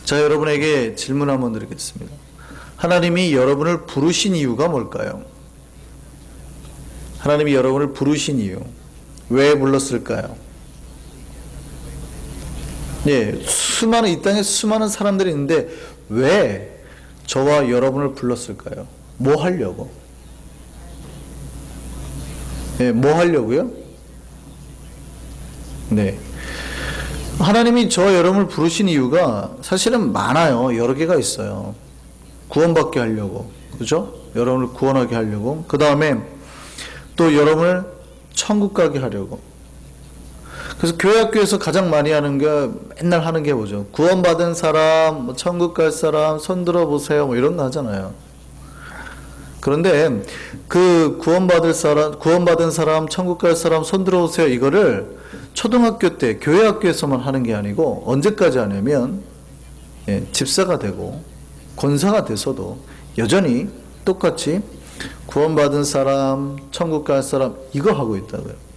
자, 여러분에게 질문 한번 드리겠습니다. 하나님이 여러분을 부르신 이유가 뭘까요? 하나님이 여러분을 부르신 이유, 왜 불렀을까요? 예, 이 땅에 수많은 사람들이 있는데 왜 저와 여러분을 불렀을까요? 뭐 하려고? 예, 뭐 하려고요? 네. 하나님이 저와 여러분을 부르신 이유가 사실은 많아요. 여러 개가 있어요. 구원받게 하려고, 그죠? 여러분을 구원하게 하려고. 그 다음에 또 여러분을 천국 가게 하려고. 그래서 교회 학교에서 가장 많이 하는 게, 맨날 하는 게 뭐죠? 구원받은 사람, 뭐 천국 갈 사람, 손 들어보세요, 뭐 이런 거 하잖아요. 그런데 그 구원받은 사람, 천국 갈 사람, 손 들어보세요, 이거를 초등학교 때 교회 학교에서만 하는 게 아니고 언제까지 하냐면, 예, 집사가 되고 권사가 돼서도 여전히 똑같이 구원받은 사람, 천국 갈 사람, 이거 하고 있다고요.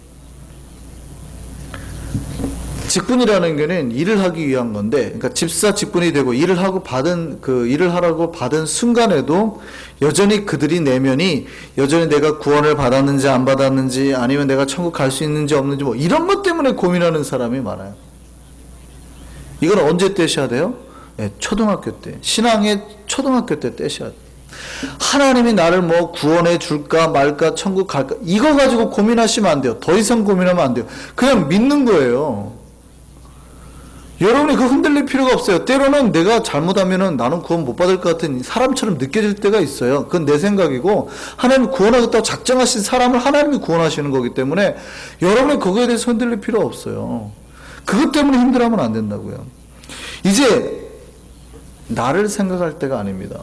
직분이라는 게는 일을 하기 위한 건데, 그러니까 집사 직분이 되고 일을 하라고 받은 순간에도 여전히 그들이 내면이 여전히 내가 구원을 받았는지 안 받았는지, 아니면 내가 천국 갈 수 있는지 없는지, 뭐 이런 것 때문에 고민하는 사람이 많아요. 이건 언제 떼셔야 돼요? 네, 초등학교 때, 신앙의 초등학교 때 떼셔야 돼요. 하나님이 나를 뭐 구원해 줄까 말까, 천국 갈까, 이거 가지고 고민하시면 안 돼요. 더 이상 고민하면 안 돼요. 그냥 믿는 거예요. 여러분이 그 흔들릴 필요가 없어요. 때로는 내가 잘못하면은 나는 구원 못 받을 것 같은 사람처럼 느껴질 때가 있어요. 그건 내 생각이고, 하나님이 구원하겠다고 작정하신 사람을 하나님이 구원하시는 거기 때문에 여러분이 그거에 대해서 흔들릴 필요 없어요. 그것 때문에 힘들어하면 안 된다고요. 이제 나를 생각할 때가 아닙니다.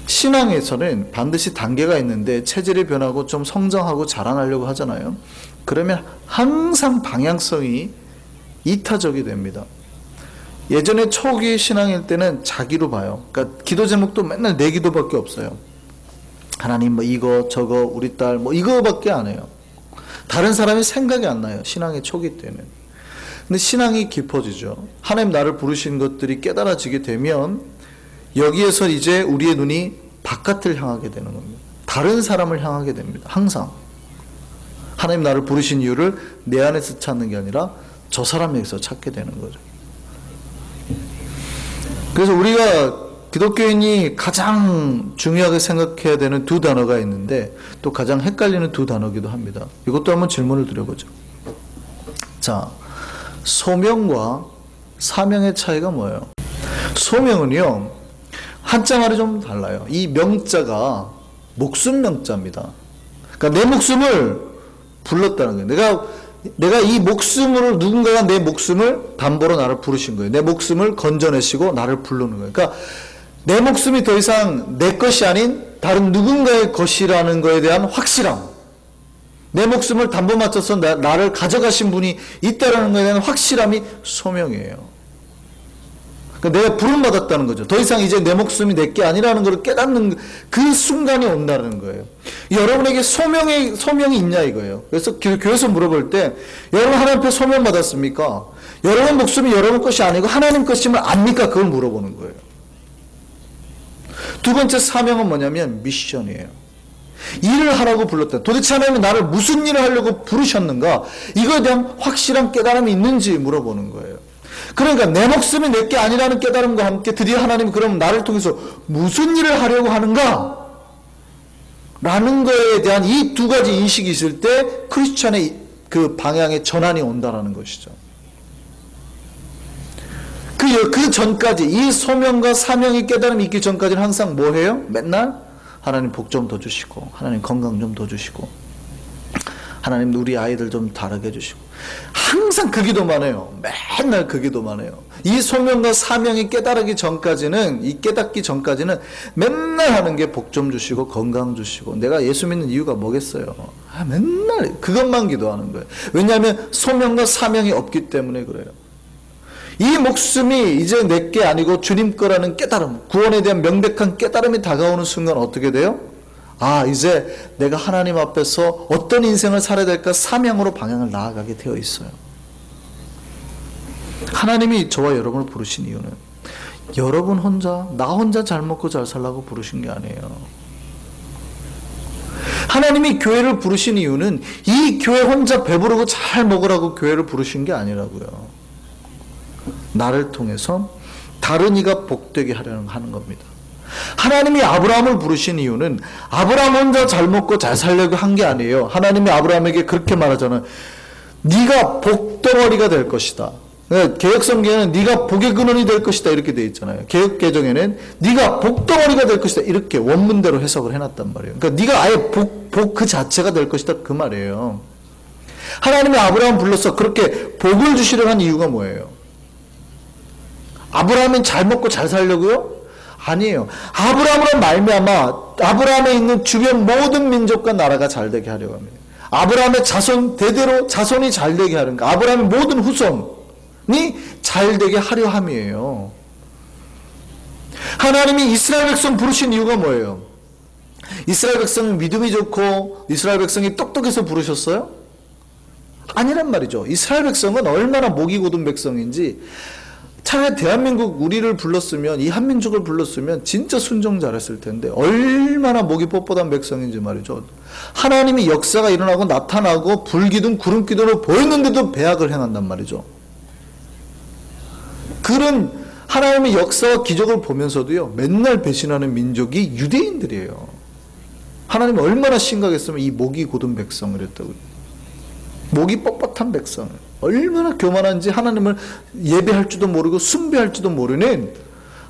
신앙에서는 반드시 단계가 있는데 체질이 변하고 좀 성장하고 자라나려고 하잖아요. 그러면 항상 방향성이 이타적이 됩니다. 예전에 초기 신앙일 때는 자기로 봐요. 그러니까 기도 제목도 맨날 내 기도밖에 없어요. 하나님 뭐 이거 저거 우리 딸 뭐 이거밖에 안 해요. 다른 사람이 생각이 안 나요. 신앙의 초기 때는. 근데 신앙이 깊어지죠. 하나님 나를 부르신 것들이 깨달아지게 되면 여기에서 이제 우리의 눈이 바깥을 향하게 되는 겁니다. 다른 사람을 향하게 됩니다. 항상. 하나님 나를 부르신 이유를 내 안에서 찾는 게 아니라 저 사람에게서 찾게 되는 거죠. 그래서 우리가 기독교인이 가장 중요하게 생각해야 되는 두 단어가 있는데 또 가장 헷갈리는 두 단어기도 합니다. 이것도 한번 질문을 드려보죠. 자, 소명과 사명의 차이가 뭐예요? 소명은요, 한자 말이 좀 달라요. 이 명자가 목숨 명자입니다. 그러니까 내 목숨을 불렀다는 거예요. 내가 이 목숨으로, 누군가가 내 목숨을 담보로 나를 부르신 거예요. 내 목숨을 건져내시고 나를 부르는 거예요. 그러니까 내 목숨이 더 이상 내 것이 아닌 다른 누군가의 것이라는 거에 대한 확실함. 내 목숨을 담보 맞춰서 나를 가져가신 분이 있다라는 거에 대한 확실함이 소명이에요. 그러니까 내가 부름받았다는 거죠. 더 이상 이제 내 목숨이 내 게 아니라는 걸 깨닫는 그 순간이 온다는 거예요. 여러분에게 소명이 있냐 이거예요. 그래서 교회에서 물어볼 때 여러분 하나님 앞에 소명 받았습니까? 여러분 목숨이 여러분 것이 아니고 하나님 것임을 압니까? 그걸 물어보는 거예요. 두 번째 사명은 뭐냐면 미션이에요. 일을 하라고 불렀다. 도대체 하나님은 나를 무슨 일을 하려고 부르셨는가? 이거에 대한 확실한 깨달음이 있는지 물어보는 거예요. 그러니까 내 목숨이 내 게 아니라는 깨달음과 함께 드디어 하나님이 그럼 나를 통해서 무슨 일을 하려고 하는가? 라는 거에 대한 이 두 가지 인식이 있을 때 크리스찬의 그 방향의 전환이 온다라는 것이죠. 그 전까지 이 소명과 사명의 깨달음이 있기 전까지는 항상 뭐 해요? 맨날 하나님 복 좀 더 주시고, 하나님 건강 좀 더 주시고, 하나님 우리 아이들 좀 다르게 해주시고, 항상 그 기도만 해요. 맨날 그 기도만 해요. 이 소명과 사명이 깨닫기 전까지는 맨날 하는 게 복 좀 주시고 건강 주시고, 내가 예수 믿는 이유가 뭐겠어요? 맨날 그것만 기도하는 거예요. 왜냐하면 소명과 사명이 없기 때문에 그래요. 이 목숨이 이제 내 게 아니고 주님 거라는 깨달음, 구원에 대한 명백한 깨달음이 다가오는 순간 어떻게 돼요? 이제 내가 하나님 앞에서 어떤 인생을 살아야 될까 사명으로 방향을 나아가게 되어 있어요. 하나님이 저와 여러분을 부르신 이유는 여러분 혼자, 나 혼자 잘 먹고 잘 살라고 부르신 게 아니에요. 하나님이 교회를 부르신 이유는 이 교회 혼자 배부르고 잘 먹으라고 교회를 부르신 게 아니라고요. 나를 통해서 다른 이가 복되게 하는 겁니다. 하나님이 아브라함을 부르신 이유는 아브라함 혼자 잘 먹고 잘 살려고 한 게 아니에요. 하나님이 아브라함에게 그렇게 말하잖아요. 네가 복덩어리가 될 것이다. 개혁성경에는 네가 복의 근원이 될 것이다 이렇게 되어 있잖아요. 개혁개정에는 네가 복덩어리가 될 것이다 이렇게 원문대로 해석을 해놨단 말이에요. 그러니까 네가 아예 복 그 자체가 될 것이다 그 말이에요. 하나님이 아브라함 불러서 그렇게 복을 주시려 한 이유가 뭐예요? 아브라함은 잘 먹고 잘 살려고요? 아니에요. 아브라함으로 말미암아 아브라함에 있는 주변 모든 민족과 나라가 잘 되게 하려고 합니다. 아브라함의 자손 대대로 자손이 잘 되게 하는 거. 아브라함의 모든 후손이 잘 되게 하려 함이에요. 하나님이 이스라엘 백성 부르신 이유가 뭐예요? 이스라엘 백성은 믿음이 좋고 이스라엘 백성이 똑똑해서 부르셨어요? 아니란 말이죠. 이스라엘 백성은 얼마나 목이 곧은 백성인지 차라리 대한민국 우리를 불렀으면 이 한민족을 불렀으면 진짜 순종 잘했을 텐데 얼마나 목이 뻣뻣한 백성인지 말이죠. 하나님이 역사가 일어나고 나타나고 불기둥 구름기둥으로 보였는데도 배악을 행한단 말이죠. 그런 하나님의 역사와 기적을 보면서도요 맨날 배신하는 민족이 유대인들이에요. 하나님이 얼마나 심각했으면 이 목이 곧은 백성을 했다고요. 목이 뻣뻣한 백성 얼마나 교만한지 하나님을 예배할 줄도 모르고 숭배할 줄도 모르는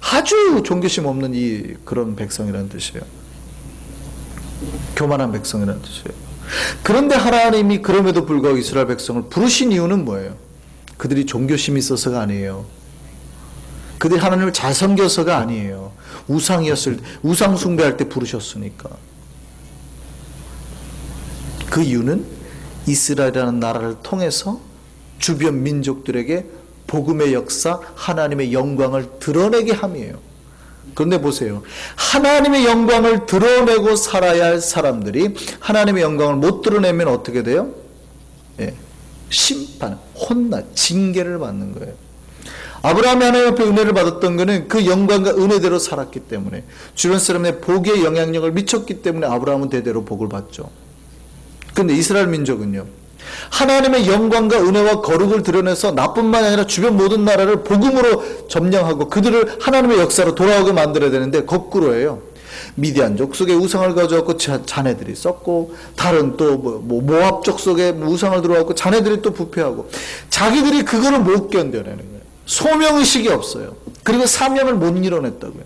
아주 존귀심 없는 이 그런 백성이라는 뜻이에요. 교만한 백성이라는 뜻이에요. 그런데 하나님이 그럼에도 불구하고 이스라엘 백성을 부르신 이유는 뭐예요? 그들이 종교심이 있어서가 아니에요. 그들이 하나님을 잘 섬겨서가 아니에요. 우상 숭배할 때 부르셨으니까. 그 이유는 이스라엘이라는 나라를 통해서 주변 민족들에게 복음의 역사, 하나님의 영광을 드러내게 함이에요. 그런데 보세요. 하나님의 영광을 드러내고 살아야 할 사람들이 하나님의 영광을 못 드러내면 어떻게 돼요? 예, 심판, 혼나, 징계를 받는 거예요. 아브라함이 하나님 앞에 은혜를 받았던 것은 그 영광과 은혜대로 살았기 때문에 주변 사람의 복의 영향력을 미쳤기 때문에 아브라함은 대대로 복을 받죠. 그런데 이스라엘 민족은요. 하나님의 영광과 은혜와 거룩을 드러내서 나뿐만 아니라 주변 모든 나라를 복음으로 점령하고 그들을 하나님의 역사로 돌아오게 만들어야 되는데 거꾸로예요. 미디안족 속에 우상을 가져왔고 자네들이 썼고 다른 또 모압족 속에 우상을 들어왔고 자네들이 또 부패하고 자기들이 그거를 못 견뎌내는 거예요. 소명의식이 없어요. 그리고 사명을 못 이뤄냈다고요.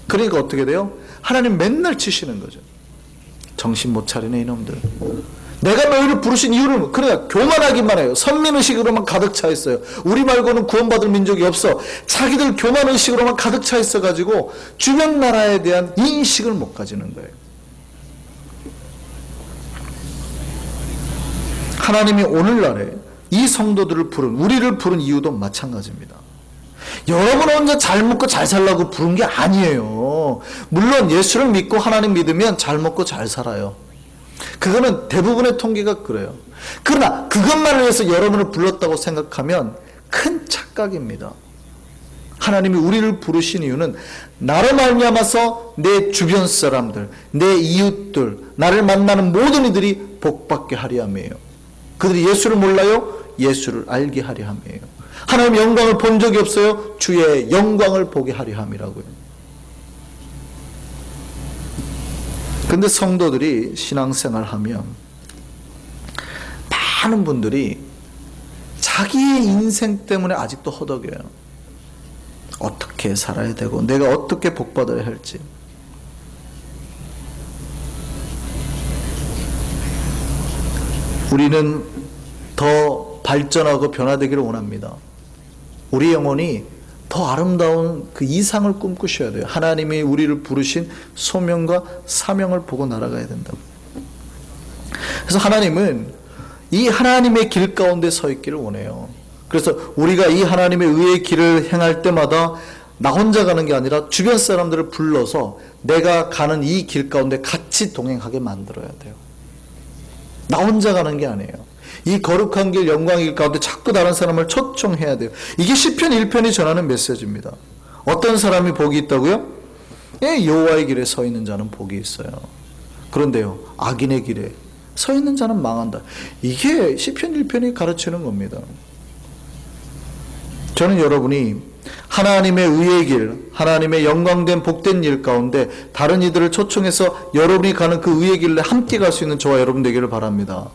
그러니까 어떻게 돼요? 하나님 맨날 치시는 거죠. 정신 못 차리네 이놈들. 내가 너희를 부르신 이유는 그냥 교만하기만 해요. 선민의식으로만 가득 차 있어요. 우리 말고는 구원받을 민족이 없어. 자기들 교만의식으로만 가득 차 있어가지고 주변 나라에 대한 인식을 못 가지는 거예요. 하나님이 오늘날에 이 성도들을 우리를 부른 이유도 마찬가지입니다. 여러분 혼자 잘 먹고 잘 살라고 부른 게 아니에요. 물론 예수를 믿고 하나님 믿으면 잘 먹고 잘 살아요. 그거는 대부분의 통계가 그래요. 그러나 그것만을 위해서 여러분을 불렀다고 생각하면 큰 착각입니다. 하나님이 우리를 부르신 이유는 나로 말미암아서 내 주변 사람들, 내 이웃들, 나를 만나는 모든 이들이 복받게 하려 함이에요. 그들이 예수를 몰라요? 예수를 알게 하려 함이에요. 하나님의 영광을 본 적이 없어요? 주의 영광을 보게 하려 함이라고요. 근데 성도들이 신앙생활하면 많은 분들이 자기의 인생 때문에 아직도 허덕여요. 어떻게 살아야 되고 내가 어떻게 복받아야 할지. 우리는 더 발전하고 변화되기를 원합니다. 우리 영혼이 더 아름다운 그 이상을 꿈꾸셔야 돼요. 하나님이 우리를 부르신 소명과 사명을 보고 날아가야 된다고. 그래서 하나님은 이 하나님의 길 가운데 서 있기를 원해요. 그래서 우리가 이 하나님의 의의 길을 행할 때마다 나 혼자 가는 게 아니라 주변 사람들을 불러서 내가 가는 이 길 가운데 같이 동행하게 만들어야 돼요. 나 혼자 가는 게 아니에요. 이 거룩한 길, 영광의 길 가운데 자꾸 다른 사람을 초청해야 돼요. 이게 시편 1편이 전하는 메시지입니다. 어떤 사람이 복이 있다고요? 예, 여호와의 길에 서 있는 자는 복이 있어요. 그런데요, 악인의 길에 서 있는 자는 망한다. 이게 시편 1편이 가르치는 겁니다. 저는 여러분이 하나님의 의의 길, 하나님의 영광된 복된 일 가운데 다른 이들을 초청해서 여러분이 가는 그 의의 길에 함께 갈 수 있는 저와 여러분 되기를 바랍니다.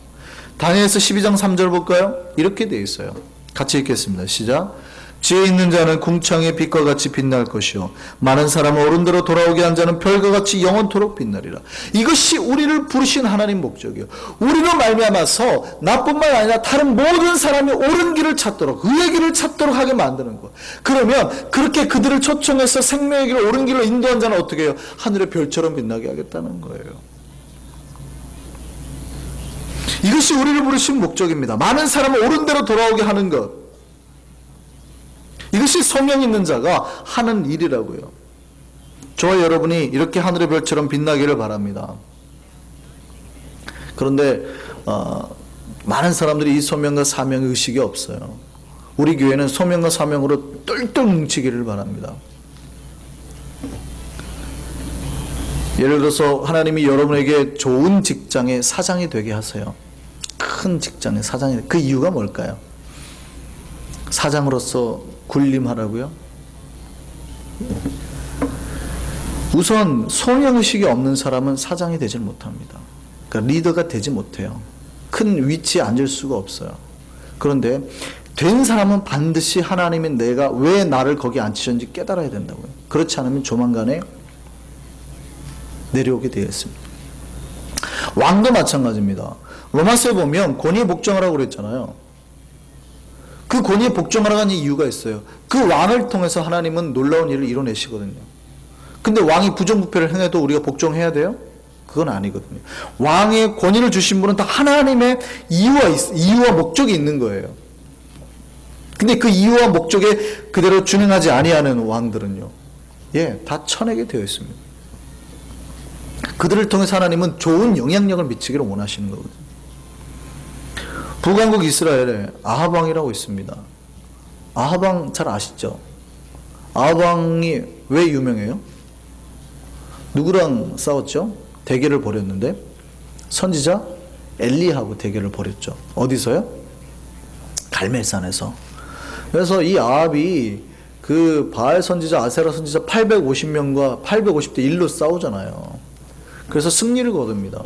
다니엘서 12장 3절 볼까요? 이렇게 되어 있어요. 같이 읽겠습니다. 시작. 지혜 있는 자는 궁창의 빛과 같이 빛날 것이요 많은 사람을 옳은대로 돌아오게 한 자는 별과 같이 영원토록 빛나리라. 이것이 우리를 부르신 하나님 목적이요, 우리로 말미암아서 나뿐만 아니라 다른 모든 사람이 옳은 길을 찾도록, 의의 길을 찾도록 하게 만드는 것. 그러면 그렇게 그들을 초청해서 생명의 길을, 옳은 길로 인도한 자는 어떻게 해요? 하늘의 별처럼 빛나게 하겠다는 거예요. 이것이 우리를 부르신 목적입니다. 많은 사람을 옳은 대로 돌아오게 하는 것, 이것이 소명 있는 자가 하는 일이라고요. 저와 여러분이 이렇게 하늘의 별처럼 빛나기를 바랍니다. 그런데 많은 사람들이 이 소명과 사명의 의식이 없어요. 우리 교회는 소명과 사명으로 똘똘 뭉치기를 바랍니다. 예를 들어서 하나님이 여러분에게 좋은 직장의 사장이 되게 하세요. 큰 직장의 사장이. 그 이유가 뭘까요? 사장으로서 군림하라고요? 우선 소명의식이 없는 사람은 사장이 되질 못합니다. 그러니까 리더가 되지 못해요. 큰 위치에 앉을 수가 없어요. 그런데 된 사람은 반드시 하나님이 내가 왜 나를 거기 앉히셨는지 깨달아야 된다고요. 그렇지 않으면 조만간에 내려오게 되어 있습니다. 왕도 마찬가지입니다. 로마서에 보면 권위에 복종하라고 그랬잖아요. 그 권위에 복종하라는 이유가 있어요. 그 왕을 통해서 하나님은 놀라운 일을 이뤄내시거든요. 근데 왕이 부정부패를 행해도 우리가 복종해야 돼요? 그건 아니거든요. 왕의 권위를 주신 분은 다 하나님의 이유와 목적이 있는 거예요. 근데 그 이유와 목적에 그대로 준행하지 아니하는 왕들은요, 다 쳐내게 되어 있습니다. 그들을 통해서 하나님은 좋은 영향력을 미치기를 원하시는 거거든요. 북왕국 이스라엘에 아합 왕이라고 있습니다. 아합 왕 잘 아시죠? 아합 왕이 왜 유명해요? 누구랑 싸웠죠? 대결을 벌였는데 선지자 엘리야하고 대결을 벌였죠. 어디서요? 갈멜산에서. 그래서 이 아합이 그 바알 선지자, 아세라 선지자 850명과 850대 1로 싸우잖아요. 그래서 승리를 거둡니다.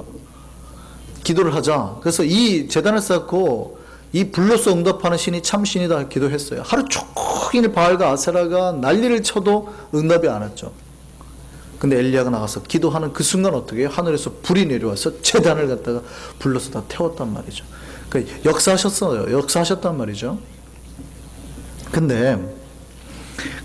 기도를 하자. 그래서 이 제단을 쌓고 이 불로서 응답하는 신이 참 신이다 기도했어요. 하루 종일 바알과 아세라가 난리를 쳐도 응답이 안 왔죠. 근데 엘리야가 나가서 기도하는 그 순간 어떻게 해요? 하늘에서 불이 내려와서 제단을 갖다가 불로서 다 태웠단 말이죠. 그러니까 역사하셨단 말이죠. 근데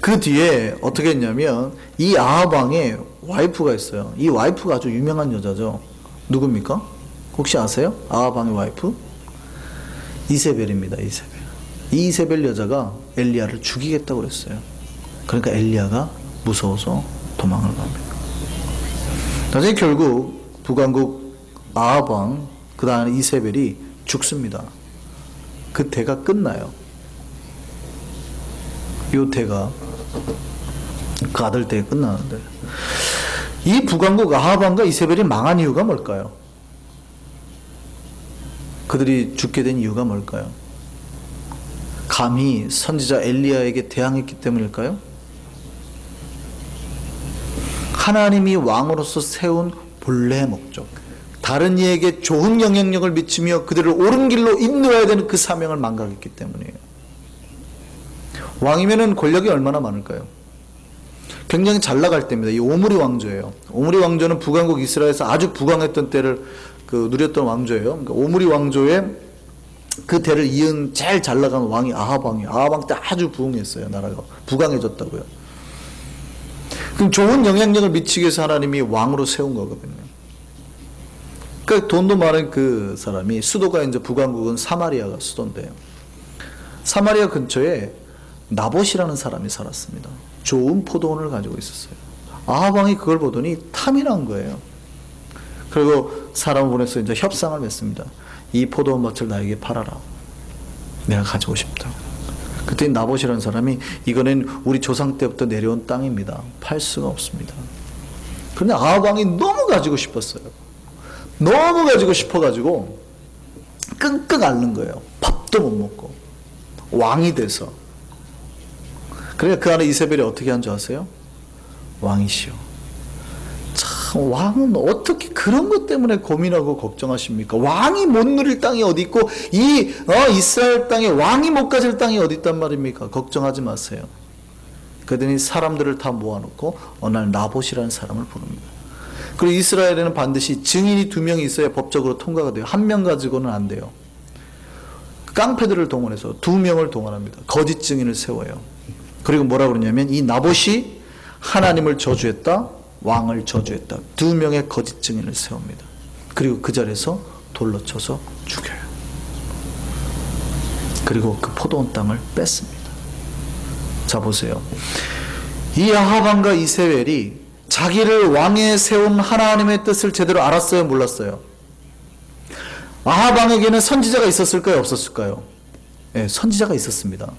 그 뒤에 어떻게 했냐면 이 아합 왕의 와이프가 있어요. 이 와이프가 아주 유명한 여자죠. 누굽니까? 혹시 아세요? 아합 왕의 와이프? 이세벨입니다. 이세벨. 이 이세벨 여자가 엘리야를 죽이겠다고 그랬어요. 그러니까 엘리야가 무서워서 도망을 갑니다. 나중에 결국 북왕국 아합 왕, 그 다음에 이세벨이 죽습니다. 그 대가 끝나요. 이 대가 그 아들 대가 끝나는데, 이 북왕국 아합 왕과 이세벨이 망한 이유가 뭘까요? 그들이 죽게 된 이유가 뭘까요? 감히 선지자 엘리야에게 대항했기 때문일까요? 하나님이 왕으로서 세운 본래의 목적, 다른 이에게 좋은 영향력을 미치며 그들을 옳은 길로 인도해야 되는 그 사명을 망각했기 때문이에요. 왕이면은 권력이 얼마나 많을까요? 굉장히 잘 나갈 때입니다. 이 오므리 왕조예요. 오므리 왕조는 북왕국 이스라엘에서 아주 부강했던 때를 누렸던 왕조예요. 그러니까 오므리 왕조의 그 대를 이은 제일 잘 나간 왕이 아합 왕이에요. 아합 왕 때 아주 부흥했어요. 나라가 부강해졌다고요. 그럼 좋은 영향력을 미치기 위해서 하나님이 왕으로 세운 거거든요. 그러니까 돈도 많은 그 사람이, 수도가 이제 북왕국은 사마리아가 수도인데요. 사마리아 근처에 나봇이라는 사람이 살았습니다. 좋은 포도원을 가지고 있었어요. 아합 왕이 그걸 보더니 탐이 난 거예요. 그리고 사람을 보내서 이제 협상을 맺습니다. 이 포도원밭을 나에게 팔아라. 내가 가지고 싶다. 그때 나봇이라는 사람이 이거는 우리 조상 때부터 내려온 땅입니다. 팔 수가 없습니다. 그런데 아합 왕이 너무 가지고 싶었어요. 너무 가지고 싶어가지고 끙끙 앓는 거예요. 밥도 못 먹고 왕이 돼서. 그러니까 그 안에 이세벨이 어떻게 한 줄 아세요? 왕이시여. 참 왕은 어떻게 그런 것 때문에 고민하고 걱정하십니까? 왕이 못 누릴 땅이 어디 있고 이 이스라엘 땅에 왕이 못 가질 땅이 어디 있단 말입니까? 걱정하지 마세요. 그러더니 사람들을 다 모아놓고 어느 날 나봇이라는 사람을 부릅니다. 그리고 이스라엘에는 반드시 증인이 2명이 있어야 법적으로 통과가 돼요. 1명 가지고는 안 돼요. 깡패들을 동원해서 2명을 동원합니다. 거짓 증인을 세워요. 그리고 뭐라 그러냐면 이 나봇이 하나님을 저주했다, 왕을 저주했다. 2명의 거짓 증인을 세웁니다. 그리고 그 자리에서 돌로 쳐서 죽여요. 그리고 그 포도원 땅을 뺐습니다. 자 보세요. 이 아합 왕과 이세벨이 자기를 왕에 세운 하나님의 뜻을 제대로 알았어요, 몰랐어요? 아합 왕에게는 선지자가 있었을까요, 없었을까요? 네, 선지자가 있었습니다.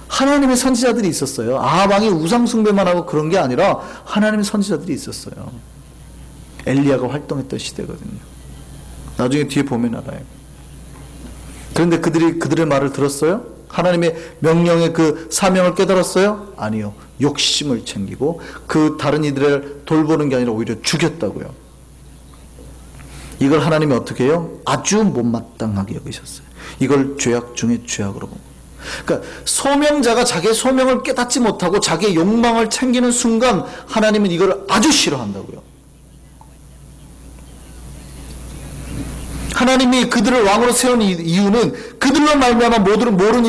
하나님의 선지자들이 있었어요. 아합 왕이 우상 숭배만 하고 그런 게 아니라 하나님의 선지자들이 있었어요. 엘리야가 활동했던 시대거든요. 나중에 뒤에 보면 알아요. 그런데 그들의 말을 들었어요? 하나님의 명령의 그 사명을 깨달았어요? 아니요. 욕심을 챙기고 그 다른 이들을 돌보는 게 아니라 오히려 죽였다고요. 이걸 하나님이 어떻게 해요? 아주 못마땅하게 여기셨어요. 이걸 죄악 중에 죄악으로 보고. 그러니까 소명자가 자기의 소명을 깨닫지 못하고 자기의 욕망을 챙기는 순간 하나님은 이걸 아주 싫어한다고요. 하나님이 그들을 왕으로 세운 이유는 그들로 말미암아 모든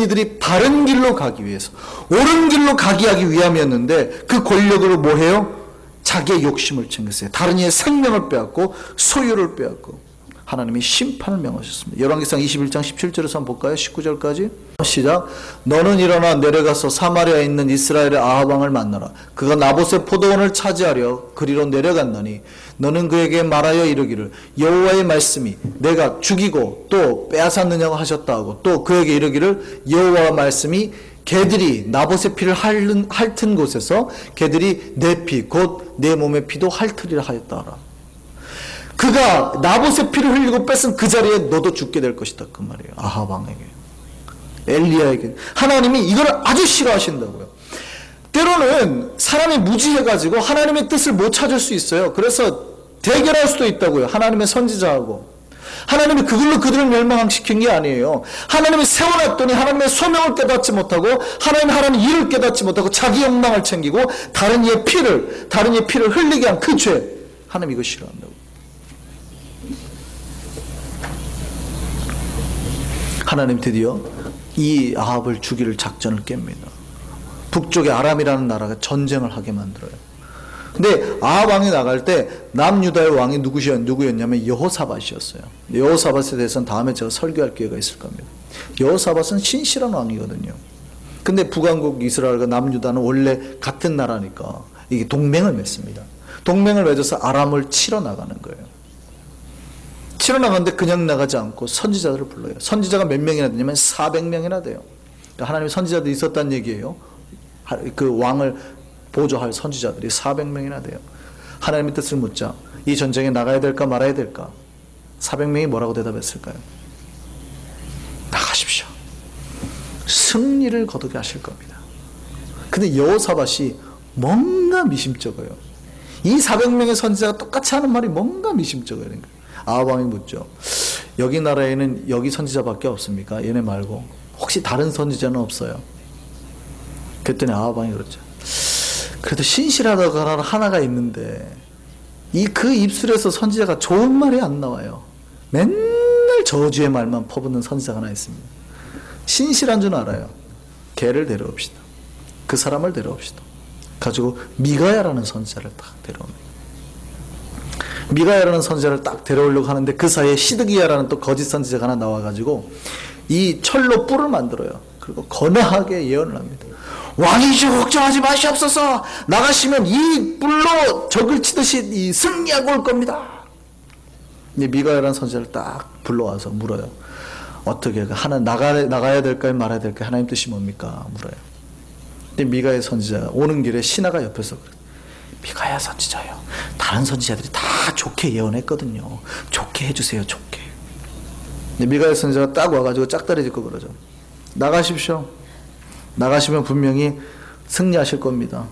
이들이 바른 길로 가기 위해서, 옳은 길로 가기 하기 위함이었는데 그 권력으로 뭐 해요? 자기의 욕심을 챙겼어요. 다른 이의 생명을 빼앗고 소유를 빼앗고 하나님이 심판을 명하셨습니다. 열왕기상 21장 17절에서 한번 볼까요? 19절까지 시작. 너는 일어나 내려가서 사마리아에 있는 이스라엘의 아합 왕을 만나라. 그가 나봇의 포도원을 차지하려 그리로 내려갔나니 너는 그에게 말하여 이르기를 여호와의 말씀이 내가 죽이고 또 빼앗았느냐고 하셨다 하고 또 그에게 이르기를 여호와의 말씀이 개들이 나봇의 피를 핥은 곳에서 개들이 내 피 곧 내 몸의 피도 핥으리라 하였다 하라. 그가 나봇의 피를 흘리고 뺏은 그 자리에 너도 죽게 될 것이다. 그 말이에요. 아합 왕에게, 엘리야에게. 하나님이 이걸 아주 싫어하신다고요. 때로는 사람이 무지해가지고 하나님의 뜻을 못 찾을 수 있어요. 그래서 대결할 수도 있다고요. 하나님의 선지자하고. 하나님이 그걸로 그들을 멸망시킨 게 아니에요. 하나님이 세워놨더니 하나님의 소명을 깨닫지 못하고 하나님 일을 깨닫지 못하고 자기 욕망을 챙기고 다른 이의 피를 흘리게 한 그 죄. 하나님 이거 싫어한다고. 하나님 드디어 이 아합을 죽일 작전을 깹니다. 북쪽에 아람이라는 나라가 전쟁을 하게 만들어요. 근데 아합 왕이 나갈 때 남유다의 왕이 누구였냐면 여호사밧이었어요. 여호사밧에 대해서는 다음에 제가 설교할 기회가 있을 겁니다. 여호사밧은 신실한 왕이거든요. 근데 북왕국 이스라엘과 남유다는 원래 같은 나라니까 이게 동맹을 맺습니다. 동맹을 맺어서 아람을 치러 나가는 거예요. 치러 나가는데 그냥 나가지 않고 선지자들을 불러요. 선지자가 몇 명이나 되냐면 400명이나 돼요. 그러니까 하나님의 선지자들이 있었다는 얘기예요. 그 왕을 보조할 선지자들이 400명이나 돼요. 하나님의 뜻을 묻자. 이 전쟁에 나가야 될까 말아야 될까? 400명이 뭐라고 대답했을까요? 나가십시오. 승리를 거두게 하실 겁니다. 근데 여호사밧이 뭔가 미심쩍어요. 이 400명의 선지자가 똑같이 하는 말이 뭔가 미심쩍어요. 그러니까 아합 왕이 묻죠. 여기 나라에는 여기 선지자밖에 없습니까? 얘네 말고 혹시 다른 선지자는 없어요? 그랬더니 아합 왕이 그렇죠. 그래도 신실하다고 하나가 있는데 그 입술에서 선지자가 좋은 말이 안 나와요. 맨날 저주의 말만 퍼붓는 선지자가 하나 있습니다. 신실한 줄 알아요. 걔를 데려옵시다. 그 사람을 데려옵시다. 가지고 미가야라는 선지자를 딱 데려옵니다. 미가야라는 선지자를 딱 데려오려고 하는데 그 사이에 시드기야라는 또 거짓 선지자가 하나 나와가지고 이 철로 뿔을 만들어요. 그리고 거나하게 예언을 합니다. 왕이시여 걱정하지 마시옵소서. 나가시면 이 뿔로 적을 치듯이 승리하고 올 겁니다. 근데 미가야라는 선지자를 딱 불러와서 물어요. 어떻게 나가야 될까요? 말아야 될까요? 하나님 뜻이 뭡니까? 물어요. 근데 미가야 선지자 오는 길에 신하가 옆에서 그래요. 미가야 선지자요. 다른 선지자들이 다 좋게 예언했거든요. 좋게 해주세요. 좋게. 근데 미가야 선지자가 딱 와가지고 짝다리 짚고 그러죠. 나가십시오. 나가시면 분명히 승리하실 겁니다.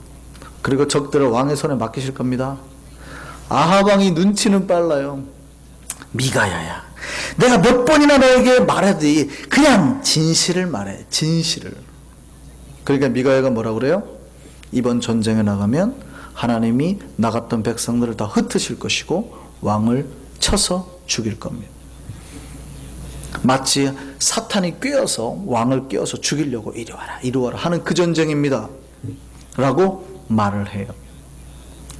그리고 적들을 왕의 손에 맡기실 겁니다. 아합 왕이 눈치는 빨라요. 미가야야, 내가 몇 번이나 너에게 말하더니 그냥 진실을 말해. 진실을. 그러니까 미가야가 뭐라고 그래요? 이번 전쟁에 나가면 하나님이 나갔던 백성들을 다 흩으실 것이고 왕을 쳐서 죽일 겁니다. 마치 사탄이 꿰어서 왕을 꿰어서 죽이려고 이리 와라 이리 와라 하는 그 전쟁입니다 라고 말을 해요.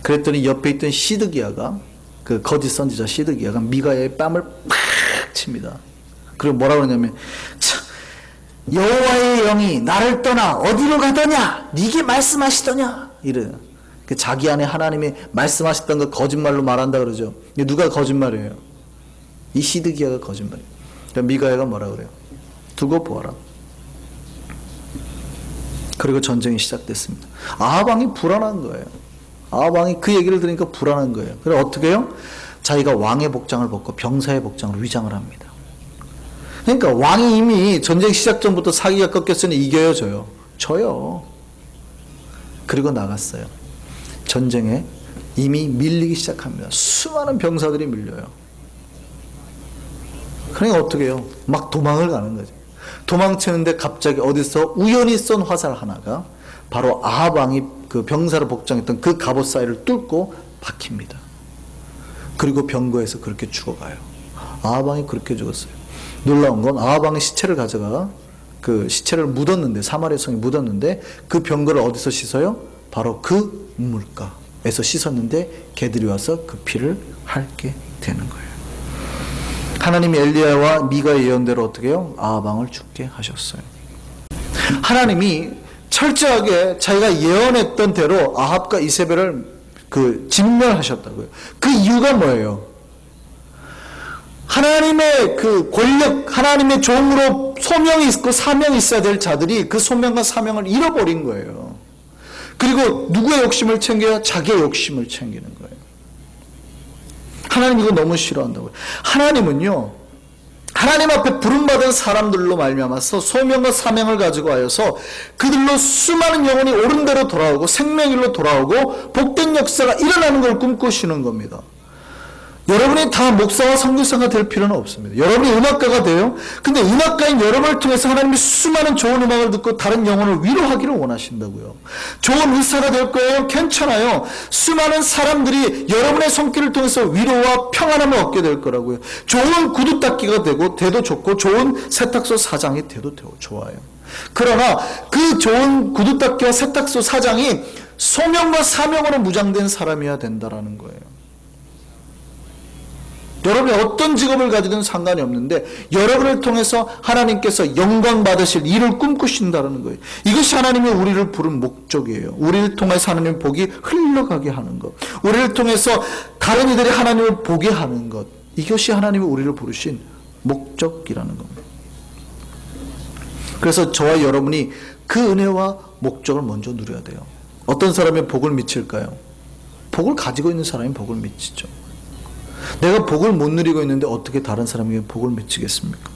그랬더니 옆에 있던 시드기야가, 그 거짓 선지자 시드기야가 미가야의 뺨을 팍 칩니다. 그리고 뭐라고 그러냐면, 여호와의 영이 나를 떠나 어디로 가더냐? 네게 말씀하시더냐? 이래요. 자기 안에 하나님이 말씀하셨던 거 거짓말로 말한다 그러죠. 누가 거짓말이에요? 이 시드기야가 거짓말이에요. 그러니까 미가야가 뭐라 그래요? 두고 보아라. 그리고 전쟁이 시작됐습니다. 아합 왕이 불안한 거예요. 아합 왕이 그 얘기를 들으니까 불안한 거예요. 그래서 어떻게 해요? 자기가 왕의 복장을 벗고 병사의 복장으로 위장을 합니다. 그러니까 왕이 이미 전쟁 시작 전부터 사기가 꺾였으니 이겨요, 져요? 져요. 그리고 나갔어요. 전쟁에 이미 밀리기 시작합니다. 수많은 병사들이 밀려요. 그러니까 어떻게 해요? 막 도망을 가는 거죠. 도망치는데 갑자기 어디서 우연히 쏜 화살 하나가 바로 아합 왕이 그 병사로 복장했던 그 갑옷 사이를 뚫고 박힙니다. 그리고 병거에서 그렇게 죽어가요. 아합 왕이 그렇게 죽었어요. 놀라운 건 아합 왕의 시체를 가져가 그 시체를 묻었는데, 사마리아 성에 묻었는데 그 병거를 어디서 씻어요? 바로 그 우물가에서 씻었는데 개들이 와서 그 피를 핥게 되는 거예요. 하나님이 엘리야와 미가의 예언대로 어떻게 해요? 아합 왕을 죽게 하셨어요. 하나님이 철저하게 자기가 예언했던 대로 아합과 이세벨을 진멸하셨다고요. 그 이유가 뭐예요? 하나님의 그 권력, 하나님의 종으로 소명이 있고 사명이 있어야 될 자들이 그 소명과 사명을 잃어버린 거예요. 그리고 누구의 욕심을 챙겨요? 자기의 욕심을 챙기는 거예요. 하나님 이거 너무 싫어한다고요. 하나님은요, 하나님 앞에 부름받은 사람들로 말미암아서 소명과 사명을 가지고 하여서 그들로 수많은 영혼이 옳은 대로 돌아오고 생명일로 돌아오고 복된 역사가 일어나는 걸 꿈꾸시는 겁니다. 여러분이 다 목사와 선교사가 될 필요는 없습니다. 여러분이 음악가가 돼요. 근데 음악가인 여러분을 통해서 하나님이 수많은 좋은 음악을 듣고 다른 영혼을 위로하기를 원하신다고요. 좋은 의사가 될 거예요. 괜찮아요. 수많은 사람들이 여러분의 손길을 통해서 위로와 평안함을 얻게 될 거라고요. 좋은 구두 닦기가 돼도 좋고 좋은 세탁소 사장이 돼도 좋아요. 그러나 그 좋은 구두 닦기와 세탁소 사장이 소명과 사명으로 무장된 사람이어야 된다라는 거예요. 여러분이 어떤 직업을 가지든 상관이 없는데 여러분을 통해서 하나님께서 영광 받으실 일을 꿈꾸신다는 거예요. 이것이 하나님이 우리를 부른 목적이에요. 우리를 통해서 하나님의 복이 흘러가게 하는 것, 우리를 통해서 다른 이들이 하나님을 보게 하는 것, 이것이 하나님이 우리를 부르신 목적이라는 겁니다. 그래서 저와 여러분이 그 은혜와 목적을 먼저 누려야 돼요. 어떤 사람이 복을 미칠까요? 복을 가지고 있는 사람이 복을 미치죠. 내가 복을 못 누리고 있는데 어떻게 다른 사람에게 복을 미치겠습니까?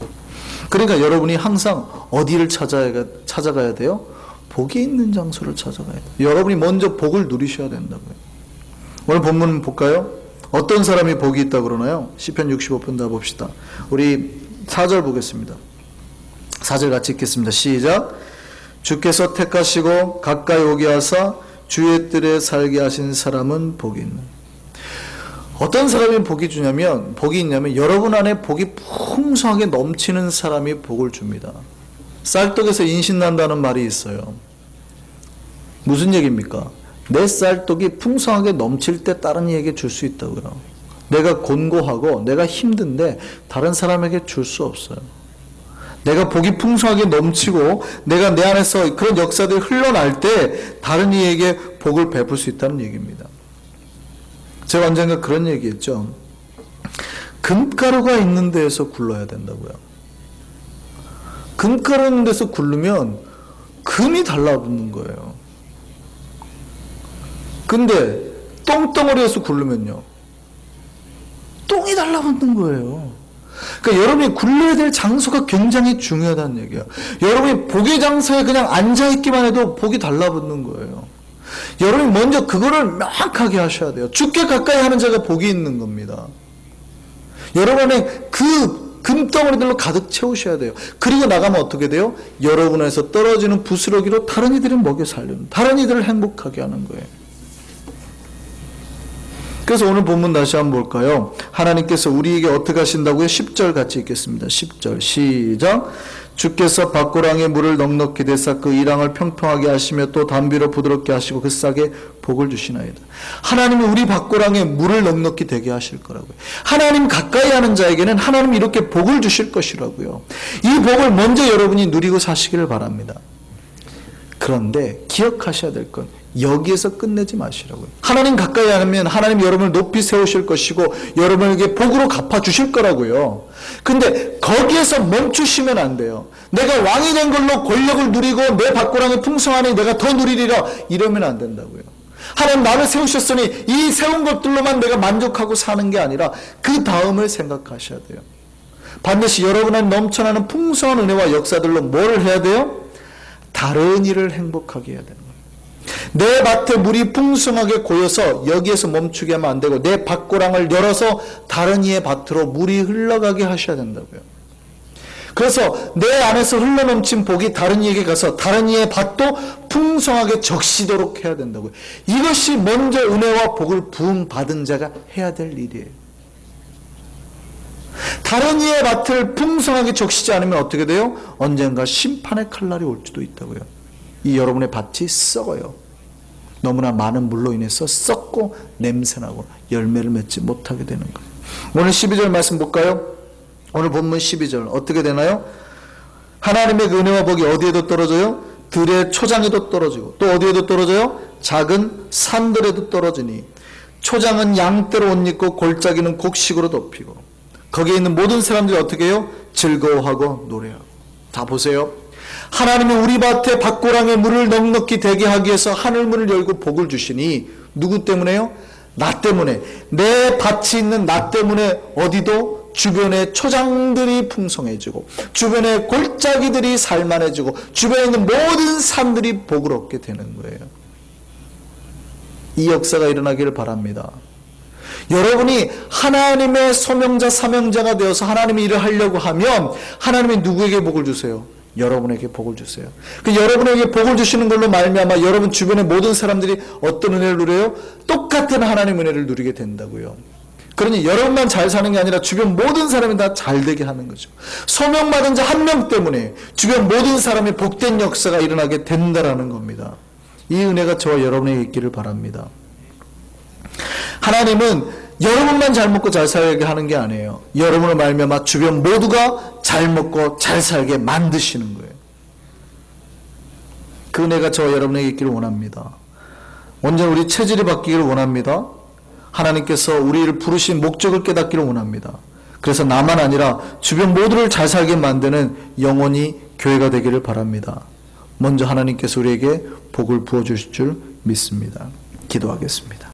그러니까 여러분이 항상 어디를 찾아가야 돼요? 복이 있는 장소를 찾아가야 돼요. 여러분이 먼저 복을 누리셔야 된다고요. 오늘 본문 볼까요? 어떤 사람이 복이 있다고 그러나요? 시편 65편 다 봅시다. 우리 4절 보겠습니다. 4절 같이 읽겠습니다. 시작. 주께서 택하시고 가까이 오게 하사 주의 뜰에 살게 하신 사람은 복이 있는. 어떤 사람이 복이 있냐면 여러분 안에 복이 풍성하게 넘치는 사람이 복을 줍니다. 쌀떡에서 인신난다는 말이 있어요. 무슨 얘기입니까? 내 쌀떡이 풍성하게 넘칠 때 다른 이에게 줄 수 있다고요. 내가 곤고하고 내가 힘든데 다른 사람에게 줄 수 없어요. 내가 복이 풍성하게 넘치고 내가 내 안에서 그런 역사들이 흘러날 때 다른 이에게 복을 베풀 수 있다는 얘기입니다. 제가 언젠가 그런 얘기했죠. 금가루가 있는 데에서 굴러야 된다고요. 금가루 있는 데서 굴르면 금이 달라붙는 거예요. 근데 똥덩어리에서 굴르면요, 똥이 달라붙는 거예요. 그러니까 여러분이 굴러야 될 장소가 굉장히 중요하다는 얘기예요. 여러분이 복의 장소에 그냥 앉아있기만 해도 복이 달라붙는 거예요. 여러분이 먼저 그거를 명확하게 하셔야 돼요. 죽게 가까이 하는 자가 복이 있는 겁니다. 여러분의 그 금덩어리들로 가득 채우셔야 돼요. 그리고 나가면 어떻게 돼요? 여러분에서 떨어지는 부스러기로 다른 이들을 먹여 살리는, 다른 이들을 행복하게 하는 거예요. 그래서 오늘 본문 다시 한번 볼까요? 하나님께서 우리에게 어떻게 하신다고요? 10절 같이 읽겠습니다. 10절 시작. 주께서 밭고랑에 물을 넉넉히 대사 그 이랑을 평평하게 하시며 또 담비로 부드럽게 하시고 그 싹에 복을 주시나이다. 하나님이 우리 밭고랑에 물을 넉넉히 되게 하실 거라고요. 하나님 가까이 하는 자에게는 하나님이 이렇게 복을 주실 것이라고요. 이 복을 먼저 여러분이 누리고 사시기를 바랍니다. 그런데 기억하셔야 될 건 여기에서 끝내지 마시라고요. 하나님 가까이 하면 하나님 여러분을 높이 세우실 것이고 여러분에게 복으로 갚아주실 거라고요. 근데 거기에서 멈추시면 안 돼요. 내가 왕이 된 걸로 권력을 누리고 내 밭고랑이 풍성하니 내가 더 누리리라 이러면 안 된다고요. 하나님 나를 세우셨으니 이 세운 것들로만 내가 만족하고 사는 게 아니라 그 다음을 생각하셔야 돼요. 반드시 여러분의 넘쳐나는 풍성한 은혜와 역사들로 뭘 해야 돼요? 다른 일을 행복하게 해야 되는 거예요. 내 밭에 물이 풍성하게 고여서 여기에서 멈추게 하면 안 되고 내 밭고랑을 열어서 다른 이의 밭으로 물이 흘러가게 하셔야 된다고요. 그래서 내 안에서 흘러넘친 복이 다른 이에게 가서 다른 이의 밭도 풍성하게 적시도록 해야 된다고요. 이것이 먼저 은혜와 복을 부음받은 자가 해야 될 일이에요. 다른 이의 밭을 풍성하게 적시지 않으면 어떻게 돼요? 언젠가 심판의 칼날이 올 수도 있다고요. 이 여러분의 밭이 썩어요. 너무나 많은 물로 인해서 썩고 냄새나고 열매를 맺지 못하게 되는 거예요. 오늘 12절 말씀 볼까요? 오늘 본문 12절 어떻게 되나요? 하나님의 그 은혜와 복이 어디에도 떨어져요? 들의 초장에도 떨어지고 또 어디에도 떨어져요? 작은 산들에도 떨어지니 초장은 양떼로 옷 입고 골짜기는 곡식으로 덮이고 거기에 있는 모든 사람들이 어떻게 해요? 즐거워하고 노래하고. 다 보세요. 하나님은 우리 밭에 밭고랑에 물을 넉넉히 되게 하기 위해서 하늘문을 열고 복을 주시니 누구 때문에요? 나 때문에. 내 밭이 있는 나 때문에 어디도 주변에 초장들이 풍성해지고 주변에 골짜기들이 살만해지고 주변에 있는 모든 산들이 복을 얻게 되는 거예요. 이 역사가 일어나기를 바랍니다. 여러분이 하나님의 소명자 사명자가 되어서 하나님의 일을 하려고 하면 하나님이 누구에게 복을 주세요? 여러분에게 복을 주세요. 그 여러분에게 복을 주시는 걸로 말미암아 여러분 주변의 모든 사람들이 어떤 은혜를 누려요? 똑같은 하나님의 은혜를 누리게 된다고요. 그러니 여러분만 잘 사는 게 아니라 주변 모든 사람이 다 잘 되게 하는 거죠. 소명받은 자 한 명 때문에 주변 모든 사람의 복된 역사가 일어나게 된다라는 겁니다. 이 은혜가 저와 여러분에게 있기를 바랍니다. 하나님은 여러분만 잘 먹고 잘 살게 하는 게 아니에요. 여러분을 말미암아 주변 모두가 잘 먹고 잘 살게 만드시는 거예요. 그 은혜가 저와 여러분에게 있기를 원합니다. 언제나 우리 체질이 바뀌기를 원합니다. 하나님께서 우리를 부르신 목적을 깨닫기를 원합니다. 그래서 나만 아니라 주변 모두를 잘 살게 만드는 영원히 교회가 되기를 바랍니다. 먼저 하나님께서 우리에게 복을 부어주실 줄 믿습니다. 기도하겠습니다.